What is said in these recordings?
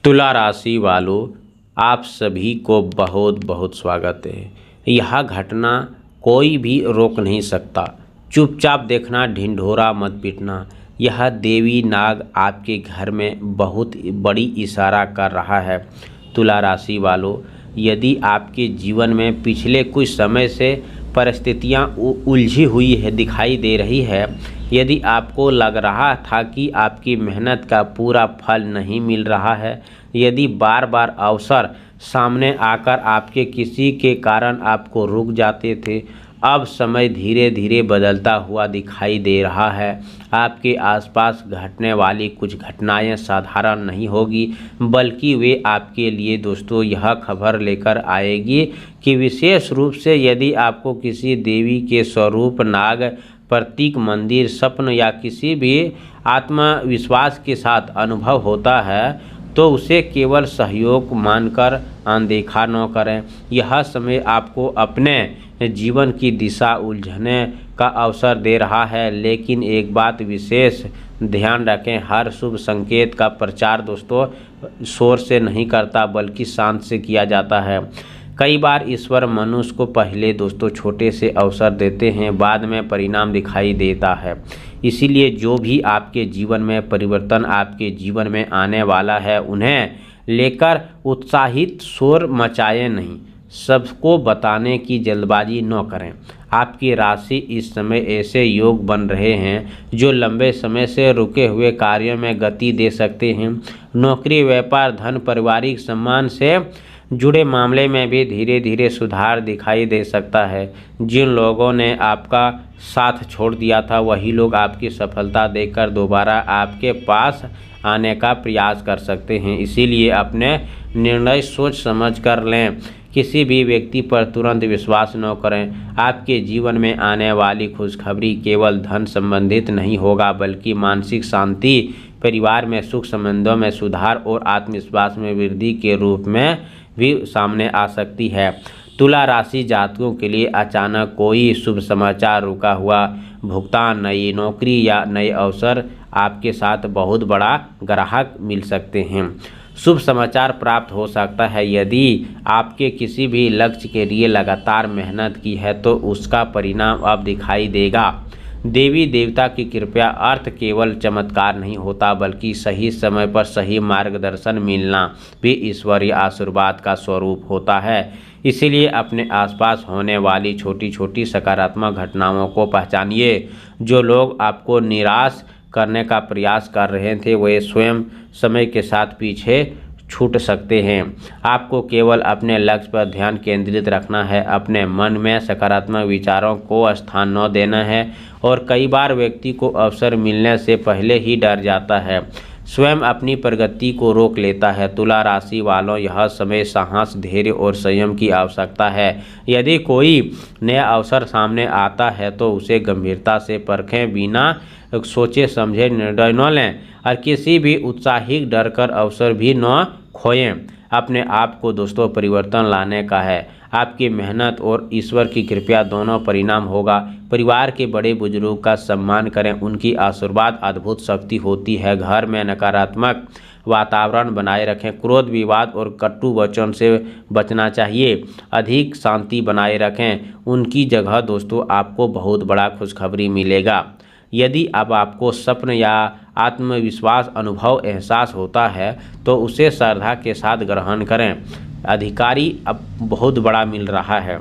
तुला राशि वालों, आप सभी को बहुत बहुत स्वागत है। यह घटना कोई भी रोक नहीं सकता। चुपचाप देखना, ढिंढोरा मत पीटना। यह देवी नाग आपके घर में बहुत बड़ी इशारा कर रहा है। तुला राशि वालों, यदि आपके जीवन में पिछले कुछ समय से परिस्थितियां उलझी हुई है दिखाई दे रही है, यदि आपको लग रहा था कि आपकी मेहनत का पूरा फल नहीं मिल रहा है, यदि बार बार अवसर सामने आकर आपके किसी के कारण आपको रुक जाते थे, अब समय धीरे धीरे बदलता हुआ दिखाई दे रहा है। आपके आसपास घटने वाली कुछ घटनाएं साधारण नहीं होगी, बल्कि वे आपके लिए दोस्तों यह खबर लेकर आएगी कि विशेष रूप से यदि आपको किसी देवी के स्वरूप, नाग प्रतीक, मंदिर, स्वप्न या किसी भी आत्मविश्वास के साथ अनुभव होता है, तो उसे केवल सहयोग मानकर अनदेखा न करें। यह समय आपको अपने जीवन की दिशा उलझने का अवसर दे रहा है, लेकिन एक बात विशेष ध्यान रखें, हर शुभ संकेत का प्रचार दोस्तों शोर से नहीं करता, बल्कि शांत से किया जाता है। कई बार ईश्वर मनुष्य को पहले दोस्तों छोटे से अवसर देते हैं, बाद में परिणाम दिखाई देता है। इसीलिए जो भी आपके जीवन में परिवर्तन आपके जीवन में आने वाला है, उन्हें लेकर उत्साहित शोर मचाएं नहीं, सबको बताने की जल्दबाजी न करें। आपकी राशि इस समय ऐसे योग बन रहे हैं जो लंबे समय से रुके हुए कार्यों में गति दे सकते हैं। नौकरी, व्यापार, धन, पारिवारिक सम्मान से जुड़े मामले में भी धीरे धीरे सुधार दिखाई दे सकता है। जिन लोगों ने आपका साथ छोड़ दिया था, वही लोग आपकी सफलता देखकर दोबारा आपके पास आने का प्रयास कर सकते हैं। इसीलिए अपने निर्णय सोच समझ कर लें। किसी भी व्यक्ति पर तुरंत विश्वास न करें। आपके जीवन में आने वाली खुशखबरी केवल धन संबंधित नहीं होगा, बल्कि मानसिक शांति, परिवार में सुख, संबंधों में सुधार और आत्मविश्वास में वृद्धि के रूप में भी सामने आ सकती है। तुला राशि जातकों के लिए अचानक कोई शुभ समाचार, रुका हुआ भुगतान, नई नौकरी या नए अवसर आपके साथ बहुत बड़ा ग्राहक मिल सकते हैं। शुभ समाचार प्राप्त हो सकता है। यदि आपके किसी भी लक्ष्य के लिए लगातार मेहनत की है, तो उसका परिणाम अब दिखाई देगा। देवी देवता की कृपा अर्थ केवल चमत्कार नहीं होता, बल्कि सही समय पर सही मार्गदर्शन मिलना भी ईश्वरीय आशीर्वाद का स्वरूप होता है। इसीलिए अपने आसपास होने वाली छोटी छोटी सकारात्मक घटनाओं को पहचानिए। जो लोग आपको निराश करने का प्रयास कर रहे थे, वे स्वयं समय के साथ पीछे छूट सकते हैं। आपको केवल अपने लक्ष्य पर ध्यान केंद्रित रखना है, अपने मन में सकारात्मक विचारों को स्थान न देना है, और कई बार व्यक्ति को अवसर मिलने से पहले ही डर जाता है, स्वयं अपनी प्रगति को रोक लेता है। तुला राशि वालों, यह समय साहस, धैर्य और संयम की आवश्यकता है। यदि कोई नया अवसर सामने आता है, तो उसे गंभीरता से परखें, बिना सोचे समझे निर्णय न लें, और किसी भी उत्साहित डर कर अवसर भी न खोएं। अपने आप को दोस्तों परिवर्तन लाने का है। आपकी मेहनत और ईश्वर की कृपा दोनों परिणाम होगा। परिवार के बड़े बुजुर्गों का सम्मान करें, उनकी आशीर्वाद अद्भुत शक्ति होती है। घर में नकारात्मक वातावरण बनाए रखें। क्रोध, विवाद और कटु वचन से बचना चाहिए। अधिक शांति बनाए रखें। उनकी जगह दोस्तों आपको बहुत बड़ा खुशखबरी मिलेगा। यदि अब आपको स्वप्न या आत्मविश्वास अनुभव एहसास होता है, तो उसे श्रद्धा के साथ ग्रहण करें। अधिकारी अब बहुत बड़ा मिल रहा है।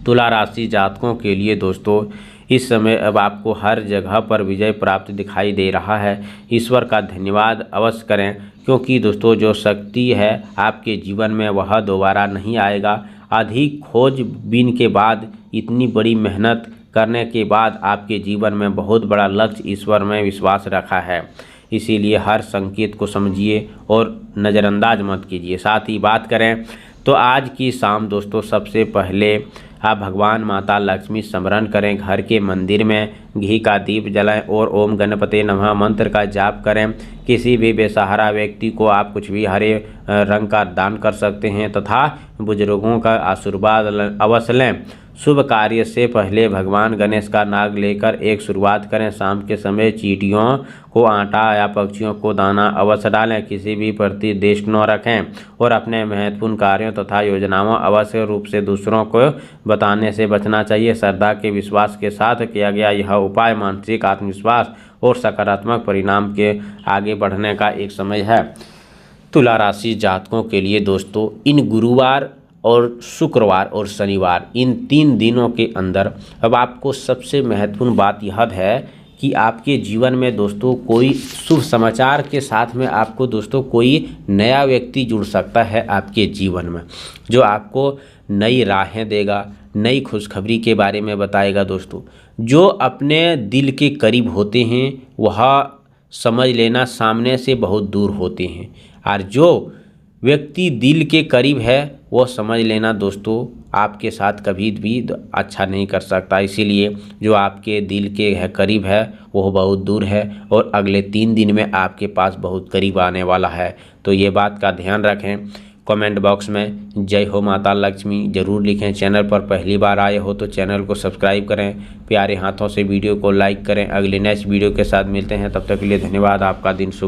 तुला राशि जातकों के लिए दोस्तों इस समय अब आपको हर जगह पर विजय प्राप्त दिखाई दे रहा है। ईश्वर का धन्यवाद अवश्य करें, क्योंकि दोस्तों जो शक्ति है आपके जीवन में वह दोबारा नहीं आएगा। अधिक खोजबीन के बाद, इतनी बड़ी मेहनत करने के बाद आपके जीवन में बहुत बड़ा लक्ष्य ईश्वर में विश्वास रखा है। इसीलिए हर संकेत को समझिए और नज़रअंदाज मत कीजिए। साथ ही बात करें तो आज की शाम दोस्तों सबसे पहले आप भगवान माता लक्ष्मी स्मरण करें। घर के मंदिर में घी का दीप जलाएं और ओम गणपति नमः मंत्र का जाप करें। किसी भी बेसहारा व्यक्ति को आप कुछ भी हरे रंग का दान कर सकते हैं तथा बुजुर्गों का आशीर्वाद अवश्य लें। शुभ कार्य से पहले भगवान गणेश का नाग लेकर एक शुरुआत करें। शाम के समय चींटियों को आटा या पक्षियों को दाना अवश्य डालें। किसी भी प्रति देश न रखें और अपने महत्वपूर्ण कार्यों तथा योजनाओं अवश्य रूप से दूसरों को बताने से बचना चाहिए। श्रद्धा के विश्वास के साथ किया गया यह उपाय मानसिक आत्मविश्वास और सकारात्मक परिणाम के आगे बढ़ने का एक समय है। तुला राशि जातकों के लिए दोस्तों इन गुरुवार और शुक्रवार और शनिवार इन 3 दिनों के अंदर अब आपको सबसे महत्वपूर्ण बात यह है कि आपके जीवन में दोस्तों कोई शुभ समाचार के साथ में आपको दोस्तों कोई नया व्यक्ति जुड़ सकता है आपके जीवन में, जो आपको नई राहें देगा, नई खुशखबरी के बारे में बताएगा। दोस्तों जो अपने दिल के करीब होते हैं वह समझ लेना सामने से बहुत दूर होते हैं, और जो व्यक्ति दिल के करीब है वो समझ लेना दोस्तों आपके साथ कभी भी अच्छा नहीं कर सकता। इसीलिए जो आपके दिल के है करीब है वो बहुत दूर है और अगले 3 दिन में आपके पास बहुत करीब आने वाला है। तो ये बात का ध्यान रखें। कमेंट बॉक्स में जय हो माता लक्ष्मी ज़रूर लिखें। चैनल पर पहली बार आए हो तो चैनल को सब्सक्राइब करें। प्यारे हाथों से वीडियो को लाइक करें। अगले नेक्स्ट वीडियो के साथ मिलते हैं, तब तक के लिए धन्यवाद। आपका दिन शुभ।